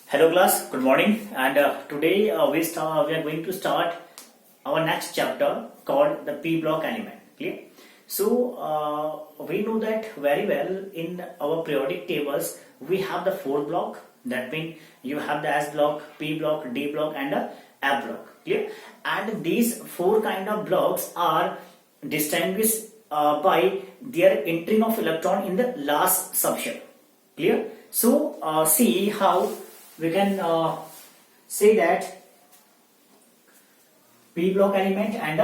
Hello class, good morning. And today we are going to start our next chapter called the P block element. Clear? So we know that very well in our periodic tables we have the four block. That means you have the S block, P block, D block, and the F block. Clear? And these four kind of blocks are distinguished by their entering of electron in the last subshell. Clear? So see how we can say that P block element and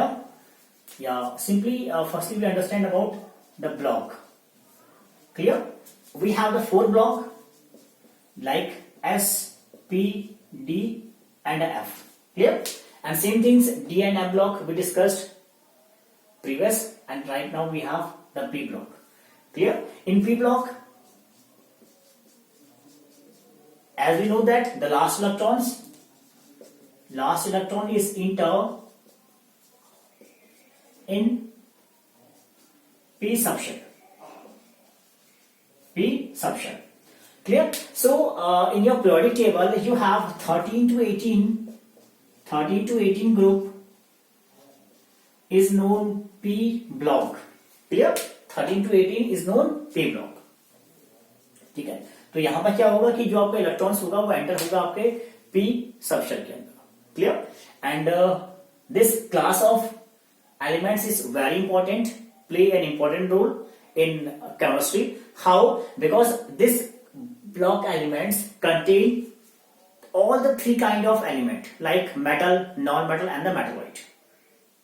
simply firstly we understand about the block. Clear? We have the four block like S, P, D and F. Clear? And same things D and F block we discussed previous, and right now we have the P block. Clear? In P block, as we know that the last electron is enter in P subshell. Clear? So in your periodic table you have 13 to 18 group is known P block. Clear? 13 to 18 is known P block. ठीक है, तो यहां पर क्या होगा कि जो आपका इलेक्ट्रॉन्स होगा वो एंटर होगा आपके पी सबशेल के अंदर. Clear? And this class of elements is very important, play an important role in chemistry. How? Because this block elements contain all the three kind of element like metal, non-metal and the metalloid.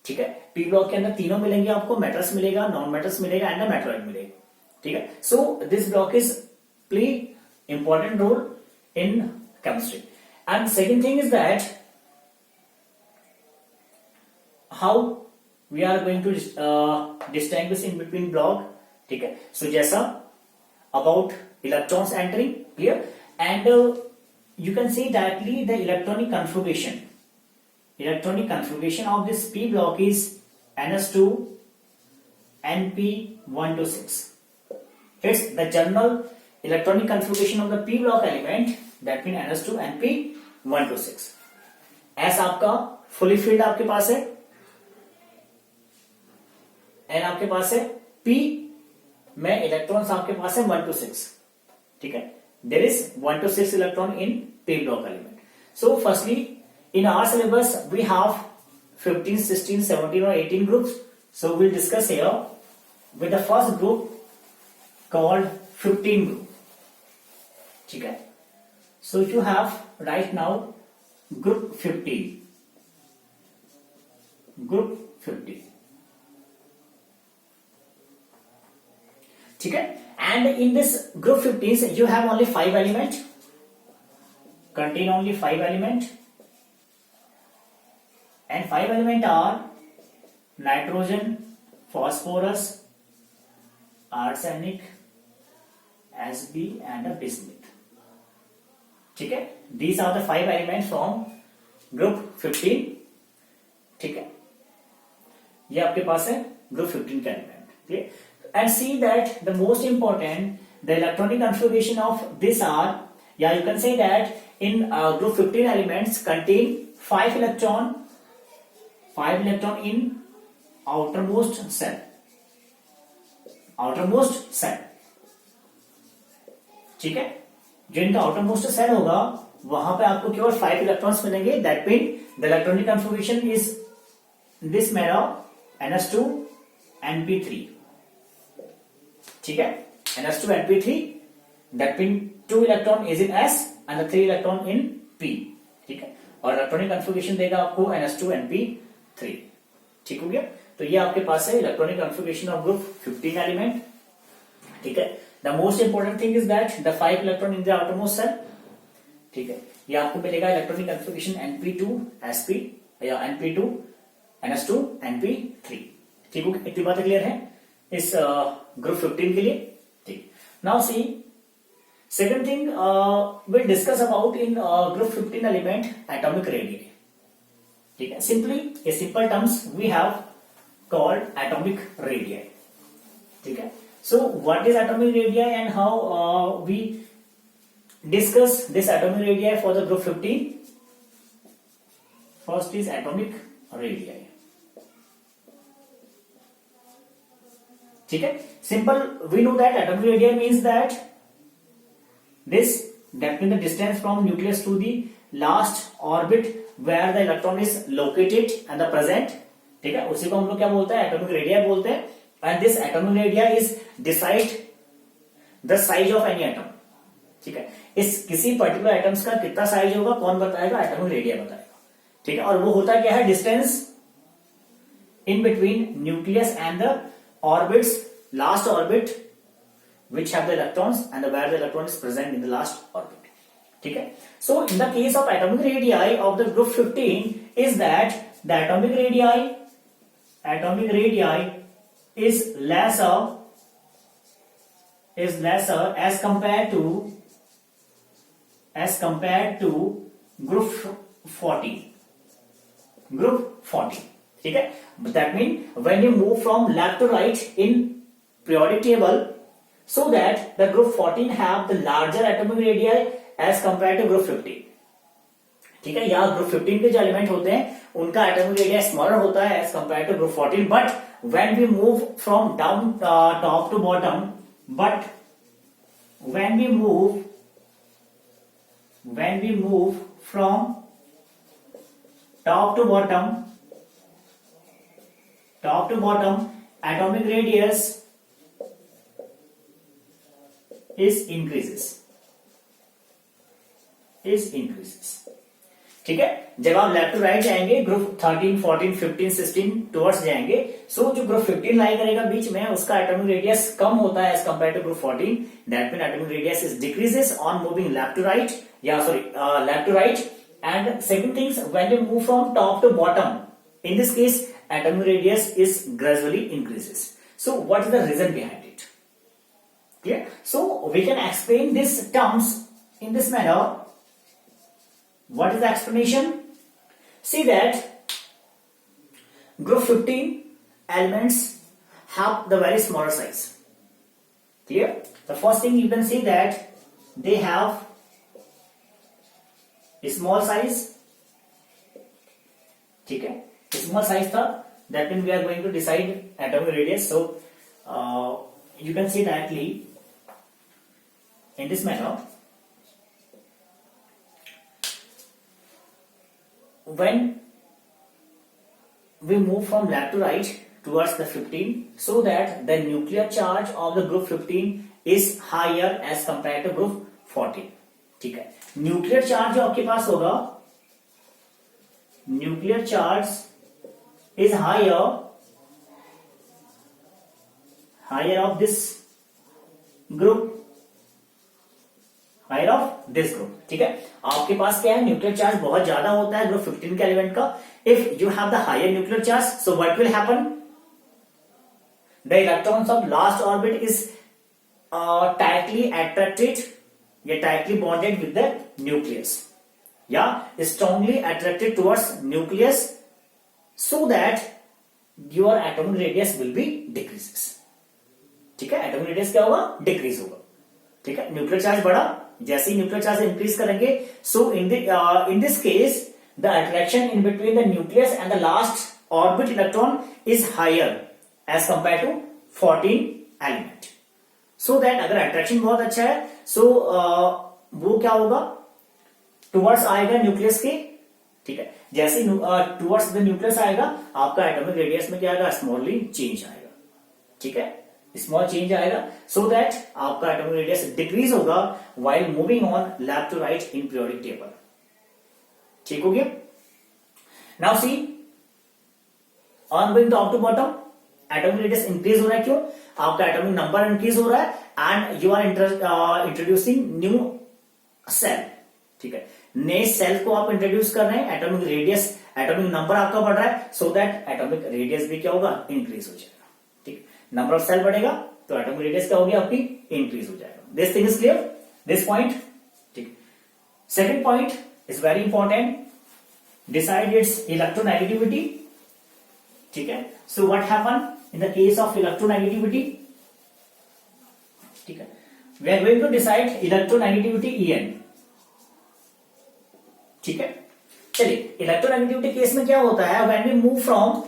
ठीक है, P block के अंदर तीनों मिलेंगे आपको, metals मिलेगा, non metals मिलेगा and the metalloid मिलेगा. ठीक है, so this block is play important role in chemistry. And second thing is that how we are going to distinguish in between block. ठीक है, so जैसा about electrons entering, clear, and you can see directly the electronic configuration of this P block is NS2 NP126. It's the general electronic configuration of the P block element, that means NS2 NP126. S आपका fully filled आपके पास है, N आपके पास है, P में electrons आपके पास है 1 to 6. ठीक है, there is 1 to 6 electron in P block element. So firstly in our syllabus we have 15, 16, 17 or 18 groups. So we'll discuss here with the first group called 15 group. ठीक है, so you have right now group 15. ठीक है, and in this group 15 you have only 5 element, contain only 5 element, and 5 element are nitrogen, phosphorus, arsenic, Sb and bismuth. ठीक है, these are the 5 elements from group 15. ठीक है, ये आपके पास है group 15 का element. Clear? And see that the most important, the electronic configuration of this are, you can say that in group 15 elements contain 5 electron in outermost cell. ठीक है, जो इनका आउटरमोस्ट सेल होगा वहां पे आपको केवल 5 इलेक्ट्रॉन्स मिलेंगे. That mean the electronic configuration is this manner NS2 NP3. ठीक है, NS2 NP3, that mean 2 electron is in S and 3 electron in P. ठीक है, और इलेक्ट्रॉनिक कन्फिगरेशन देगा आपको NS2 NP3. ठीक हो गया, तो ये आपके पास है electronic configuration of group 15 element. ठीक है, the most important thing is that the 5 electron in the outermost cell. ठीक है, ये आपको मिलेगा इलेक्ट्रॉनिक कन्फिगरेशन NP2 SP या NP2 NS2 NP3. ठीक हो, इतनी बातें क्लियर है इस ग्रुप 15 के लिए. ठीक, now see second thing will discuss about in group 15 element atomic radius. ठीक है, simply a simple terms we have called atomic radius. ठीक है, so what is atomic radii and how we discuss this atomic radii for the group 15. First is atomic radii. ठीक है, simple. We know that atomic radii means that that means the distance from nucleus to the last orbit where the electron is located and the present. ठीक है, उसी को हम लोग क्या बोलते हैं, एटॉमिक रेडिया बोलते हैं. And this atomic radii is decide the size of any atom. ठीक है, इस किसी पर्टिकुलर एटम्स का कितना साइज होगा कौन बताएगा, एटॉमिक रेडिया बताएगा. ठीक है, और वो होता क्या है, distance in between nucleus and the orbits, last orbit which have the electrons and where the electron is present in the last orbit. ठीक है, so in the case of atomic radii of the group 15 is that the atomic radii is lesser as compared to group 14. ठीक है, that means when you move from left to right in periodic table, so that the group 14 have the larger atomic radii as compared to group 15. ठीक है, या group 15 के जो element होते हैं उनका एटॉमिक रेडियस स्मॉलर होता है as compare to group 14. But when we move from down top to bottom, when we move from top to bottom, atomic radius is increases. ठीक है, जब आप लेफ्ट टू राइट जाएंगे ग्रुप 13, 14, 15, 16 टुवर्ड्स जाएंगे, सो जो group 15 लाई करेगा बीच में उसका एटॉमिक रेडियस कम होता है as compare to group 14. That mean atomic radius is decreases on moving left to right, left to right. And second things, when you move from top to bottom, in this case atomic radius is gradually increases. So what is the reason behind it? Clear? So we can explain these terms in this manner. What is the explanation? See that group 15 elements have the very smaller size. Clear? The first thing you can see that they have a small size. ठीक है, small size था. That means we are going to decide atomic radius. So you can see directly in this manner. When we move from left to right towards the 15, so that the nuclear charge of the group 15 is higher as compared to group 14. ठीक है, nuclear charge जो आपके पास होगा, nuclear charge is higher of this group, higher of this group. ठीक है, आपके पास क्या है, न्यूक्लियर चार्ज बहुत ज्यादा होता है ग्रुप 15 के एलिमेंट का. If you have the higher nuclear charge, so what will happen, the electrons of last orbit is tightly attracted या tightly bonded with the nucleus, या strongly attracted towards nucleus, so that your atomic radius will be decreases. ठीक है, atomic radius क्या होगा, decrease होगा. ठीक है, nuclear charge बढ़ा, जैसे ही न्यूक्लियर चार्ज इंक्रीज करेंगे, so in this case the attraction in between the nucleus and the last orbit electron is higher as compare to 14 element. So that अगर attraction बहुत अच्छा है, सो वो क्या होगा, टुवर्ड्स आएगा न्यूक्लियस के. ठीक है, जैसे टुवर्ड्स द न्यूक्लियस आएगा, आपका एटॉमिक रेडियस में क्या आएगा, स्मॉलली चेंज आएगा. ठीक है, स्मॉल चेंज आएगा, सो दैट आपका एटॉमिक रेडियस डिक्रीज होगा while moving on left to right in periodic table. ठीक हो गया. Now see, on going top to bottom, atomic radius increase हो रहा है. क्यों? आपका एटॉमिक नंबर इंक्रीज हो रहा है and you are introducing new shell. ठीक है, नए सेल को आप इंट्रोड्यूस कर रहे हैं, एटॉमिक रेडियस, एटॉमिक नंबर आपका बढ़ रहा है, सो दैट एटॉमिक रेडियस भी क्या होगा, इंक्रीज हो जाएगा. ठीक, नंबर ऑफ सेल बढ़ेगा तो एटॉमिक रेडियस क्या होगी आपकी, इंक्रीज हो जाएगा. This thing is clear, this point. ठीक, second point is very important, decide its electronegativity. ठीक है, so what happen in the case of electronegativity. ठीक है, we are going to decide electronegativity En। ठीक है, चलिए इलेक्ट्रोनेगेटिविटी केस में क्या होता है, when we move from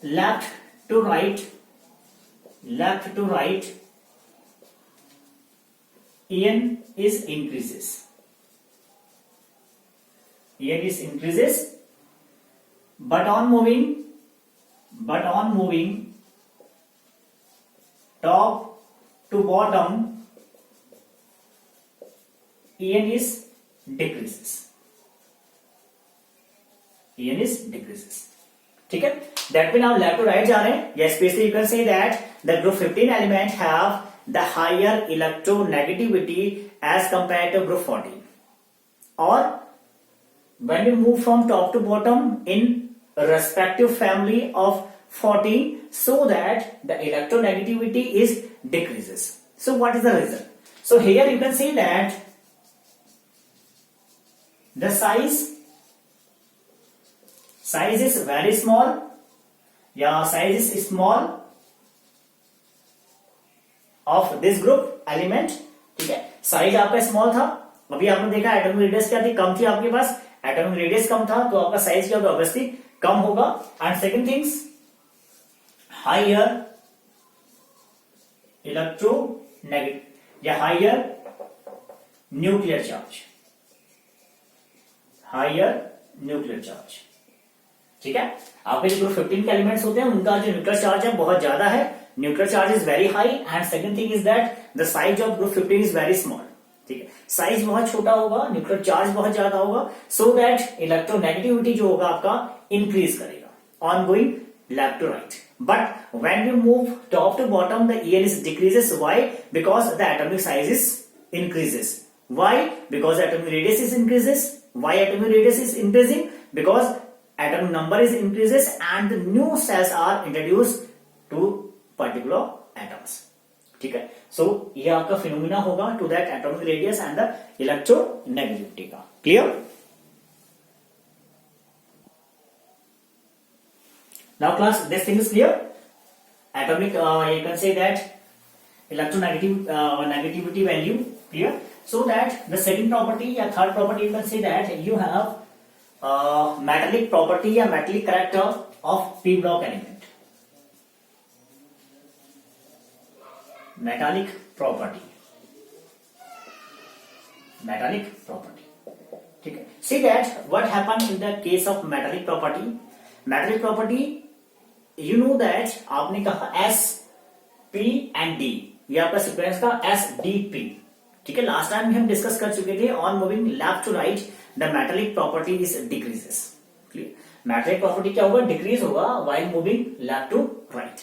left to right, left to right, En is increases, En is increases, but on moving top to bottom, En is decreases, En is decreases। ठीक है, that means आप left to right जा रहे हैं, या specially you can say that the group 15 element have the higher electronegativity as compared to group 14, or when you move from top to bottom in respective family of 14, so that the electronegativity is decreases. So what is the result? So here you can see that the size is very small, size is small of this group element. ठीक है, size आपका small था, अभी आपने देखा atomic radius क्या थी, कम थी आपके पास, एटॉमिक रेडियस कम था तो आपका साइज क्या होगा, ऑब्वियसली कम होगा। And second things, higher electronegative या higher nuclear charge, higher nuclear charge. ठीक है, आपके जो ग्रुप 15 के एलिमेंट्स होते हैं उनका जो न्यूक्लियर चार्ज है बहुत ज्यादा है, nuclear charge is very high, and second thing is that the size of group 15 is very small. ठीक है, साइज बहुत छोटा होगा, न्यूक्लियर चार्ज बहुत ज्यादा होगा, सो दैट इलेक्ट्रोनेगेटिविटी जो होगा आपका इंक्रीज करेगा on going left to right. But when you move top to bottom the En is decreases, why? Because the atomic size is increases. Why? Because the atomic radius is increases. Why atomic radius is increasing? Because atomic number is increases and the new cells are introduced to particular atoms। ठीक है, सो ये आपका phenomena होगा to that atomic radius and the electronegativity का। Clear? Now class this thing is clear. Atomic you can say that negativity value clear, so that the second property या third property you can say that you have metallic property या metallic character of P block element. metallic property, ठीक है। See that what happened in the case of metallic property? Metallic property, you know that आपने कहा S, P and D, ये आपका sequence का S, D, P। ठीक है, last time हम डिस्कस कर चुके थे on moving left to right the metallic property is decreases. Clear, metallic property क्या होगा, डिक्रीज होगा while moving left to right.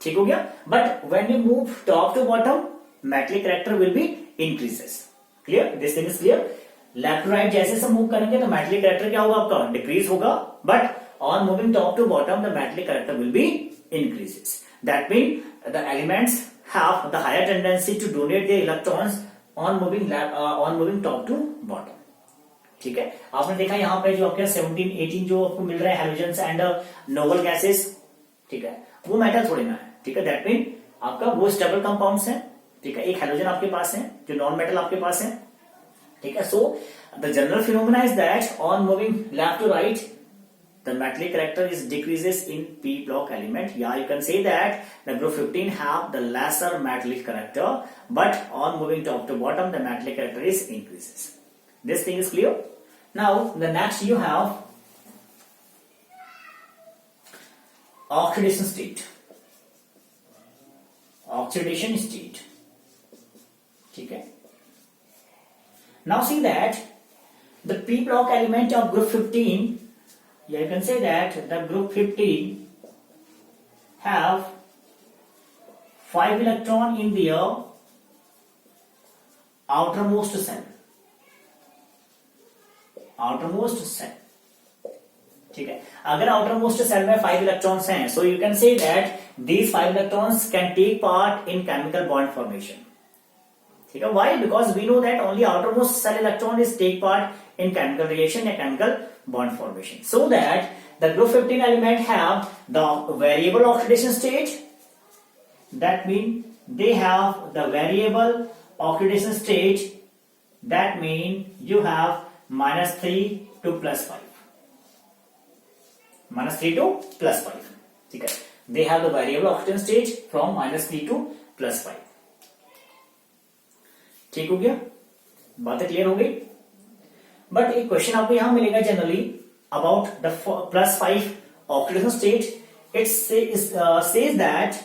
ठीक हो गया, but when you move top to bottom metallic character will be increases. Clear, this thing is clear. Left to right जैसे से move करेंगे तो मेटालिक कैरेक्टर क्या होगा आपका, डिक्रीज होगा, but on moving top to bottom the metallic character will be increases. That mean the elements have the higher tendency to donate the electrons on moving top to bottom. ठीक है, आपने देखा यहाँ पे जो आपके 17, 18 जो आपको मिल रहे हैं हैलोजेंस एंड नोबल गैसेस, ठीक है, वो मेटल थोड़ी ना है। ठीक है, दैट मीन आपका वो स्टेबल कंपाउंड्स हैं। ठीक है, एक हेलोजन आपके पास है जो नॉन मेटल आपके पास है। ठीक है, so the general phenomena is that on moving left to right the metallic character is decreases in P block element, या you can say that the group 15 have the lesser metallic character, but on moving top to bottom the metallic character is increases. This thing is clear. Now the next you have oxidation state, oxidation state. ठीक है, now see that the P block element of group 15, you can say that the group 15 have 5 electron in their outermost cell, outermost cell। ठीक है, अगर outermost cell में 5 electrons हैं, so you can say that these 5 electrons can take part in chemical bond formation. ठीक है, why? Because we know that only outermost shell electron is take part in chemical reaction या chemical bond formation, so that the group 15 element have the variable oxidation state, that mean they have the variable oxidation state. That means you have -3 to +5. -3 to +5. ठीक है, they have the variable oxidation state from -3 to +5. ठीक हो गया, बातें clear हो गई. But एक question आपको यहां मिलेगा generally about the +5 oxidation state. It says that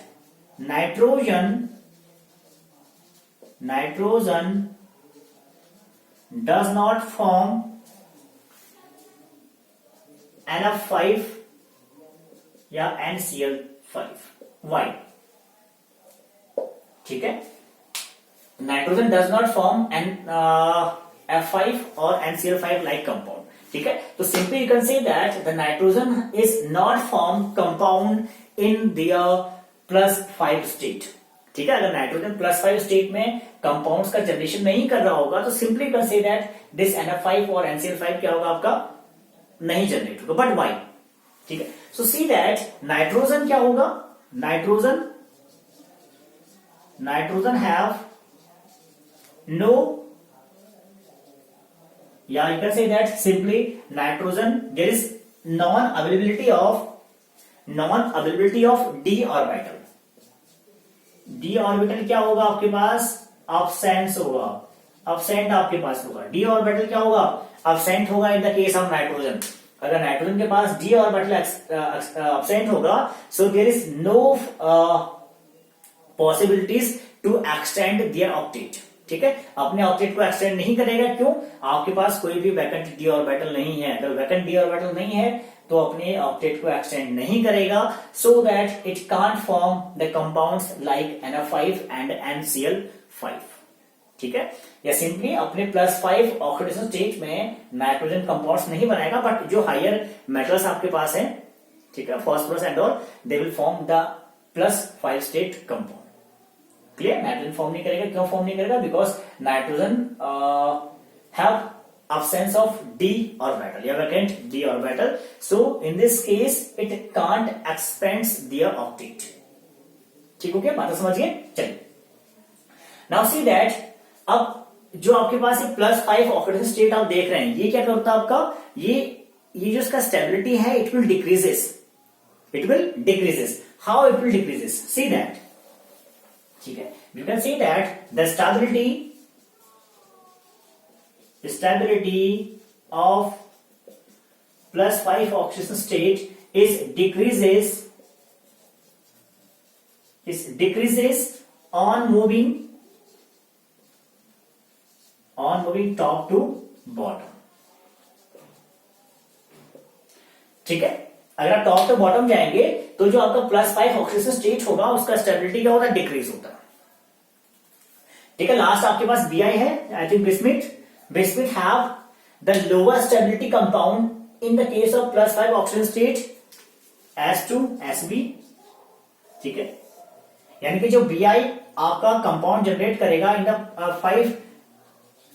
nitrogen does not form NF5 या NCl5. Why? ठीक है, nitrogen does not form F5 और NCl5 like compound. ठीक है, तो simply you can say that the nitrogen is not form compound in their +5 state. ठीक है, अगर नाइट्रोजन +5 स्टेट में कंपाउंड्स का जनरेशन नहीं कर रहा होगा तो simply you can say that this NF5 और NCl5 क्या होगा, आपका नहीं जनरेट होगा. But why? ठीक है, सो सी दैट नाइट्रोजन क्या होगा, नाइट्रोजन हैव नो, या you can say that simply nitrogen there is non-availability of d orbital. d orbital क्या होगा आपके पास, absence होगा, absent आपके पास होगा. d orbital क्या होगा, absent होगा इन द केस ऑफ नाइट्रोजन. अगर नाइट्रोजन के पास d orbital absent होगा, so there is no possibilities to extend their octet. ठीक है, अपने ऑक्टेट को एक्सटेंड नहीं करेगा. क्यों? आपके पास कोई भी वैकेंट डी ऑर्बिटल नहीं है. अगर वैकेंट डी ऑर्बिटल नहीं है तो अपने ऑक्टेट को एक्सटेंड नहीं करेगा, so that it can't form the compounds like NF5 and NCl5. ठीक है, या सिंपली अपने +5 ऑक्सीडेशन स्टेट में नाइट्रोजन कंपाउंड्स नहीं बनाएगा. बट जो हायर मेटल्स आपके पास है, ठीक है, phosphorus and all, they will form the +5 state compound. Clear? Nitrogen form नहीं करेगा. क्यों फॉर्म नहीं करेगा? Because nitrogen have absence of d orbital या vacant d orbital. So in this case it can't expand their octet. ठीक हो गया, बात समझिए. चलिए, नाउ सी दैट अब जो आपके पास ये +5 ऑक्सीडेशन स्टेट आप देख रहे हैं, ये क्या करता है आपका, ये जो इसका स्टेबिलिटी है, it will decreases. How it will decreases? See that. ठीक है, you can see that the stability of +5 oxidation state decreases on moving top to bottom. ठीक है, अगर आप टॉप टू बॉटम जाएंगे तो जो आपका +5 ऑक्सीडेशन स्टेट होगा उसका स्टेबिलिटी क्या होता है, डिक्रीज होता है. ठीक है, लास्ट आपके पास Bi है, I think bismuth have the lower stability compound in the case of +5 oxidation state S2SB. ठीक है, यानी कि जो Bi आपका कंपाउंड जनरेट करेगा इन द 5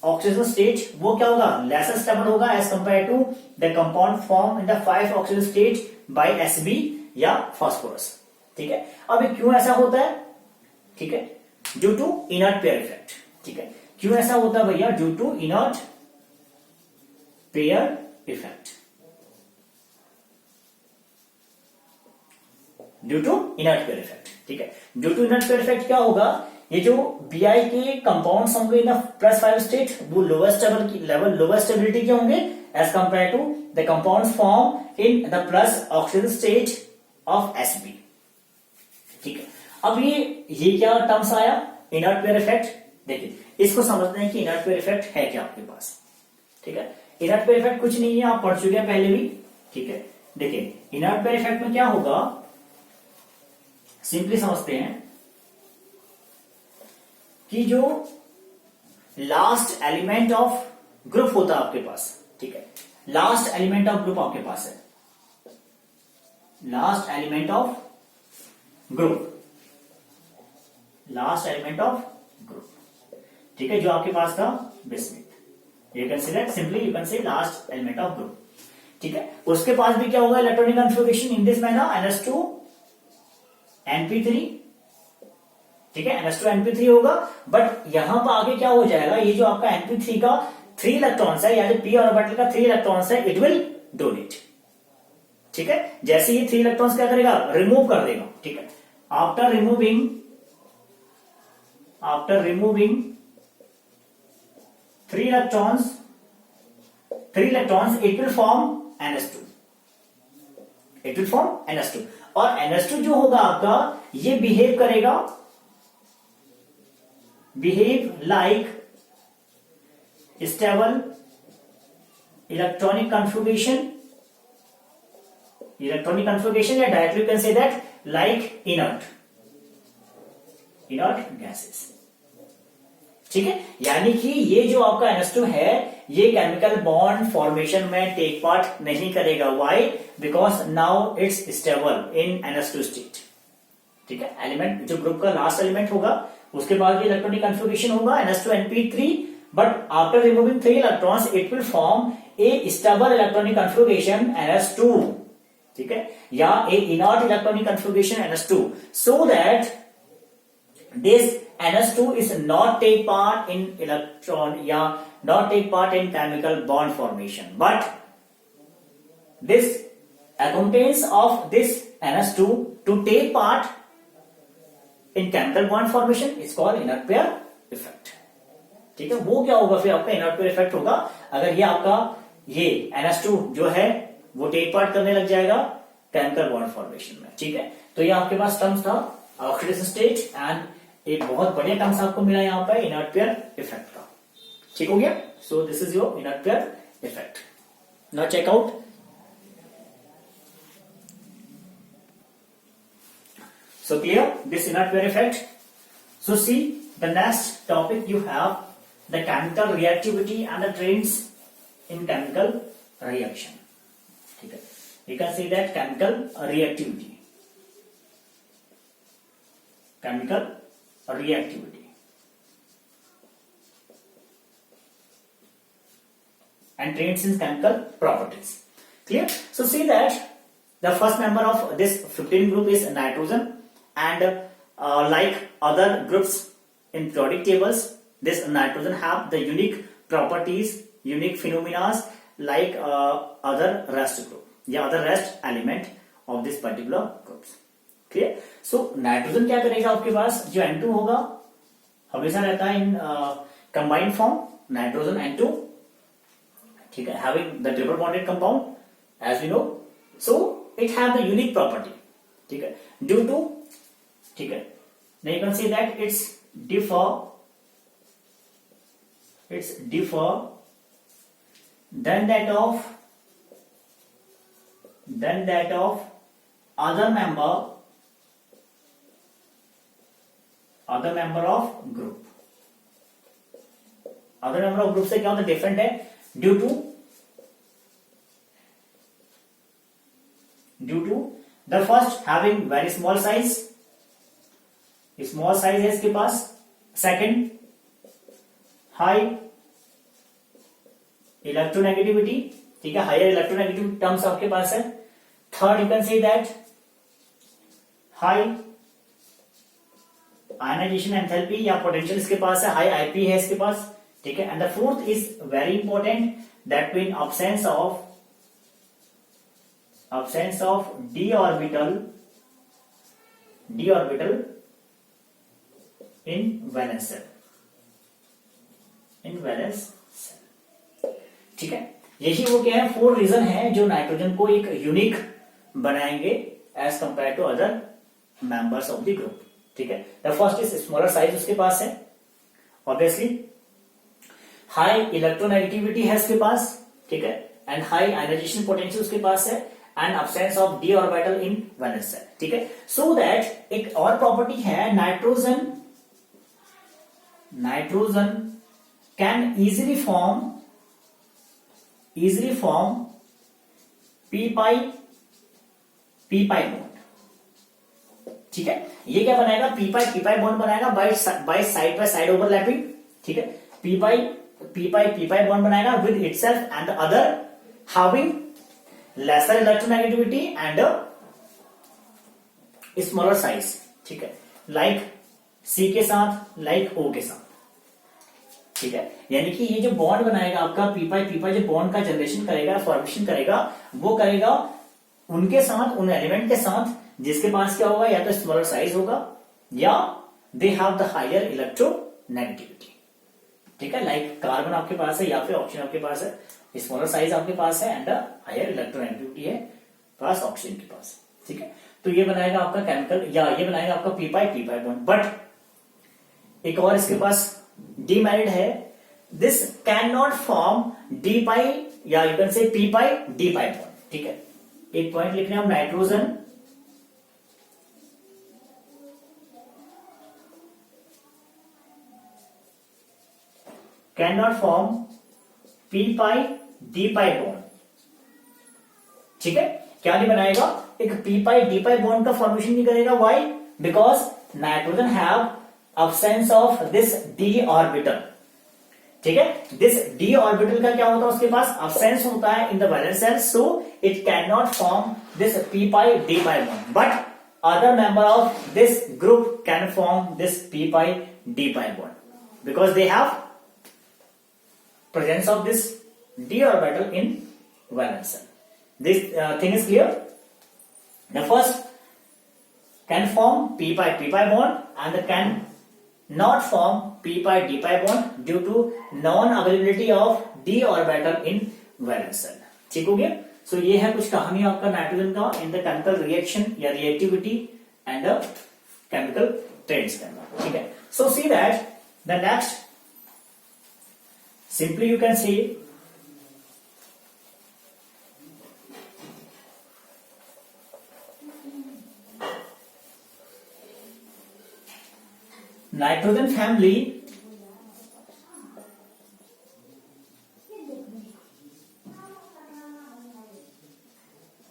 ऑक्सीजन स्टेट, वो क्या होगा, लेसर स्टेबल होगा as compare to the compound form in the 5 oxygen state by Sb या फॉस्फोरस. ठीक है, अब क्यों ऐसा होता है? ठीक है, due to inert pair effect. ठीक है, क्यों ऐसा होता है भैया? Due to inert pair effect. ठीक है, due to inert pair effect क्या होगा, ये जो Bi के कंपाउंड्स होंगे इन +5 स्टेट, वो लोअर स्टेबिलिटी के होंगे as compare to the compounds form in the plus oxygen state of Sb. ठीक है, अब ये क्या टर्म्स आया, इनर्ट पेयर इफेक्ट. देखिए, इसको समझते हैं कि इनर्ट पेयर इफेक्ट है क्या आपके पास. ठीक है, इनर्ट पेयर इफेक्ट कुछ नहीं है, आप पढ़ चुके हैं पहले भी. ठीक है, देखिए इनर्ट पेयर इफेक्ट में क्या होगा, सिंपली समझते हैं कि जो लास्ट एलिमेंट ऑफ ग्रुप होता है आपके पास. ठीक है, लास्ट एलिमेंट ऑफ ग्रुप आपके पास है, लास्ट एलिमेंट ऑफ ग्रुप. ठीक है, जो आपके पास था बिस्मिथ, यू कैन से सिंपली यू कैन से लास्ट एलिमेंट ऑफ ग्रुप. ठीक है, उसके पास भी क्या होगा, electronic configuration in this manner NH2 NP3 ठीक है, NH2 NP3 होगा, बट यहां पर आगे क्या हो जाएगा, ये जो आपका NP3 का 3 इलेक्ट्रॉन्स है, यानी p ऑर्बिटल का 3 इलेक्ट्रॉन्स है, इट विल डोनेट। ठीक है, जैसे ये 3 इलेक्ट्रॉन्स क्या करेगा, रिमूव कर देगा। ठीक है, after removing 3 electrons it will form NH2, और NH2 जो होगा आपका, ये बिहेव करेगा, लाइक स्टेबल इलेक्ट्रॉनिक कन्फिगरेशन, या directly you can say that like inert gases. ठीक है, यानी कि ये जो आपका NH2 है, ये केमिकल बॉन्ड फॉर्मेशन में टेक पार्ट नहीं करेगा। Why? Because now it's stable in NH2 state. ठीक है, एलिमेंट जो ग्रुप का लास्ट एलिमेंट होगा, उसके बाद ये इलेक्ट्रॉनिक कन्फिगरेशन होगा NH2 NP3, but after removing 3 electrons it will form a stable electronic configuration NH2। ठीक है, या a inert electronic configuration NH2, so that this NH2 is not take part in not take part in chemical bond formation, but this accompanies of this NH2 to take part in chemical bond formation is called inert pair effect। ठीक है, वो क्या होगा फिर आपका inert pair effect होगा, अगर ये आपका ये NH2 जो है वो टेक पार्ट करने लग जाएगा केमिकल बॉन्ड फॉर्मेशन में। ठीक है, तो ये आपके पास टर्म्स था ऑक्सीडेशन स्टेट, एंड एक बहुत बढ़िया टर्म्स आपको मिला यहाँ पर इनर्ट पेयर इफेक्ट का। ठीक हो गया, so this is your inert pair effect. Now check out, so clear this inert pair effect. So see the next topic you have the chemical reactivity and the trends in chemical reaction. ठीक है, you can see that chemical reactivity, and trends in chemical properties. Clear? So see that the first member of this 15 group is nitrogen, and like other groups in periodic tables, this nitrogen have the unique properties, unique phenomena like other rest group, या other rest element of this particular groups. Clear? So nitrogen क्या करेगा, आपके पास जो N2 होगा हमेशा रहता है in combined form, nitrogen N2। ठीक है, having the triple bonded compound as we know, so it have the unique property. ठीक है, ड्यू टू, ठीक है, you can see that its differ than that of other member of group। Other member of group से क्या होता है, different है, due to the first having very small size है इसके पास, सेकंड हाई इलेक्ट्रोनेगेटिविटी। ठीक है, हायर इलेक्ट्रोनेगेटिव टर्म्स आपके पास है। Third you can say that high ionization enthalpy या पोटेंशियल इसके पास है, हाई आईपी है इसके पास। ठीक है, and the fourth is very important, that mean absence of d orbital in valence cell। ठीक है, यही वो क्या है, 4 रीजन है जो नाइट्रोजन को एक यूनिक बनाएंगे as compare to other members of the group. ठीक है, the first is smaller size उसके पास है, ऑब्वियसली हाई इलेक्ट्रोनेगेटिविटी है इसके पास। ठीक है, एंड हाई आयनाइजेशन पोटेंशियल उसके पास है, and absence of d orbital in valence shell. ठीक है, सो दैट एक और प्रॉपर्टी है, nitrogen can easily form p pi bond. ठीक है, ये क्या बनाएगा, p पाई बॉन्ड बनाएगा बाय साइड ओवरलैपिंग। ठीक है, p पाई बॉन्ड बनाएगा with itself and the other having laser electronegativity and smaller size. ठीक है, लाइक सी के साथ, लाइक ओ के साथ, ठीक है। यानी कि ये जो बॉन्ड बनाएगा आपका पी पाई जो बॉन्ड का जनरेशन करेगा, फॉर्मेशन करेगा, वो करेगा उनके साथ, उन एलिमेंट के साथ जिसके पास क्या होगा, या तो स्मॉलर साइज होगा या they have the higher electronegativity, ठीक है। लाइक कार्बन आपके पास है या फिर ऑक्सीजन आपके पास है, स्मॉलर साइज आपके पास है एंड हायर इलेक्ट्रोनेगेटिविटी है पास ऑक्सीजन के पास, ठीक है। तो ये बनाएगा आपका केमिकल, या ये बनाएगा आपका पी पाई बॉन्ड। बट एक और इसके पास डीमेरिट है, this can not form D pi या you can say P pi D pi bond, ठीक है। एक पॉइंट लिख रहे हैं हम, nitrogen can not form P pi D pi bond, ठीक है। क्या नहीं बनाएगा, एक P pi D pi bond का फॉर्मेशन नहीं करेगा। Why? Because nitrogen have absence of this D orbital, ठीक है। दिस डी ऑर्बिटल का क्या होता है, उसके पास अब्सेंस होता है in the valence shell, so it can not form this p pi D pi bond. But other member of this group can form this p pi D pi bond because they have presence of this d orbital in valence shell. This thing is clear. The first can form p pi bond and can not form p pi d pi bond due to non availability of d orbital in valence shell. ठीक हो गया। सो ये है कुछ कहानी आपका nitrogen का in the chemical reaction या reactivity and the chemical trends के अंदर, ठीक है। So see that the next, simply you can see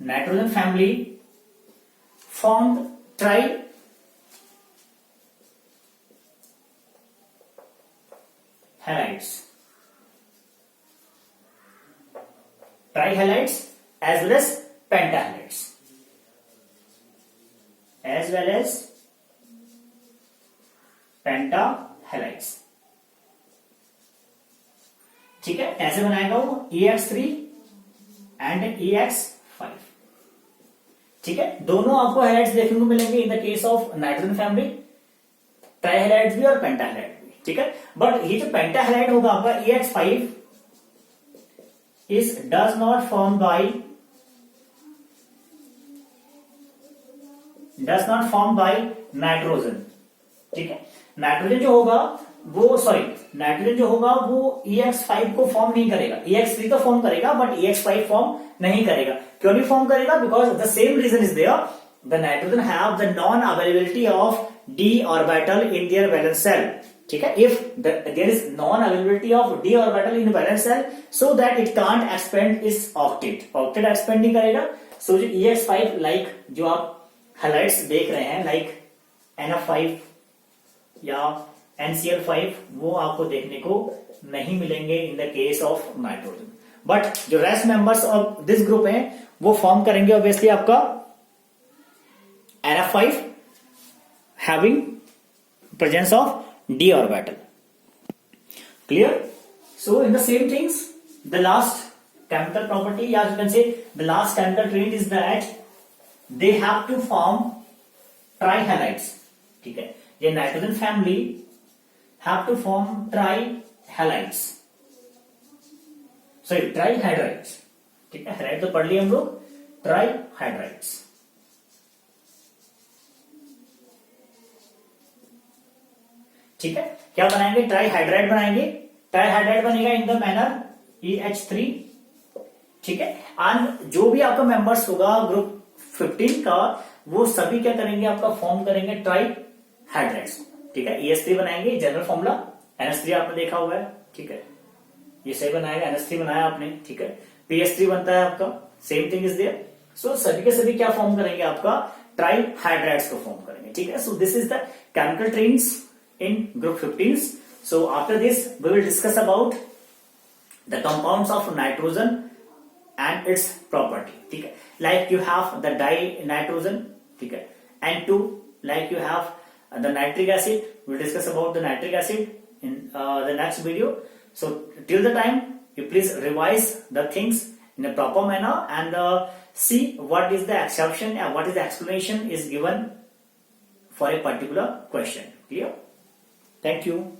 nitrogen family formed trihalides as well as pentahalides, ठीक है। कैसे बनाएगा वो, EX3 एंड EX5, ठीक है। दोनों आपको हैलाइड्स देखने को मिलेंगे in the case of nitrogen family, trihalides भी और पेंटाहैलाइड भी, ठीक है। बट ये जो पेंटाहैलाइड होगा आपका EX5 is does not form by nitrogen, ठीक है। नाइट्रोजन जो होगा वो EX5 को फॉर्म नहीं करेगा, EX3 तो फॉर्म करेगा बट EX5 फॉर्म नहीं करेगा। क्यों नहीं फॉर्म करेगा? Because the same reason is there, the nitrogen have the non availability of d orbital in their valence shell, ठीक है। If there is non availability of d orbital in valence shell so that it can't expand its octet expand नहीं करेगा। सो जो EX5 like जो आप halides देख रहे हैं लाइक NF5 या NCl5, वो आपको देखने को नहीं मिलेंगे in the case of nitrogen. But जो rest members of this group हैं वो फॉर्म करेंगे ऑब्वियसली आपका NF5 having presence of d orbital. Clear? So in the same things, the last chemical property, or you can say the last chemical trait is that they have to form trihalides, ठीक है। ये nitrogen family have to form trihalides, sorry trihydrides, ठीक है। Hydride तो पढ़ लिए हम लोग, trihydrides, ठीक है। क्या बनाएंगे? ट्राइहाइड्राइड बनाएंगे। ट्राइहाइड्राइड बनेगा इन द मैनर EH3, ठीक है। एंड जो भी आपका मेंबर्स होगा ग्रुप 15 का, वो सभी क्या करेंगे, आपका फॉर्म करेंगे ट्राइहाइड्राइड्स, ठीक है। EH3 बनाएंगे, जनरल फॉर्मूला NH3 आपने देखा हुआ है, ठीक है। ये सही बनाएगा, NH3 बनाया आपने, ठीक है। PH3 बनता है आपका, सेम थिंग इज देयर। सो सभी के सभी क्या फॉर्म करेंगे, आपका ट्राइहाइड्राइड्स को फॉर्म करेंगे, ठीक है। सो this is the chemical trains in group 15. So after this we will discuss about the compounds of nitrogen and its property, ठीक है। Like you have the dinitrogen, ठीक है, N2, like you have the nitric acid. We'll discuss about the nitric acid in the next video. So till the time, you please revise the things in a proper manner and see what is the exception and what is the explanation is given for a particular question. Clear? Thank you.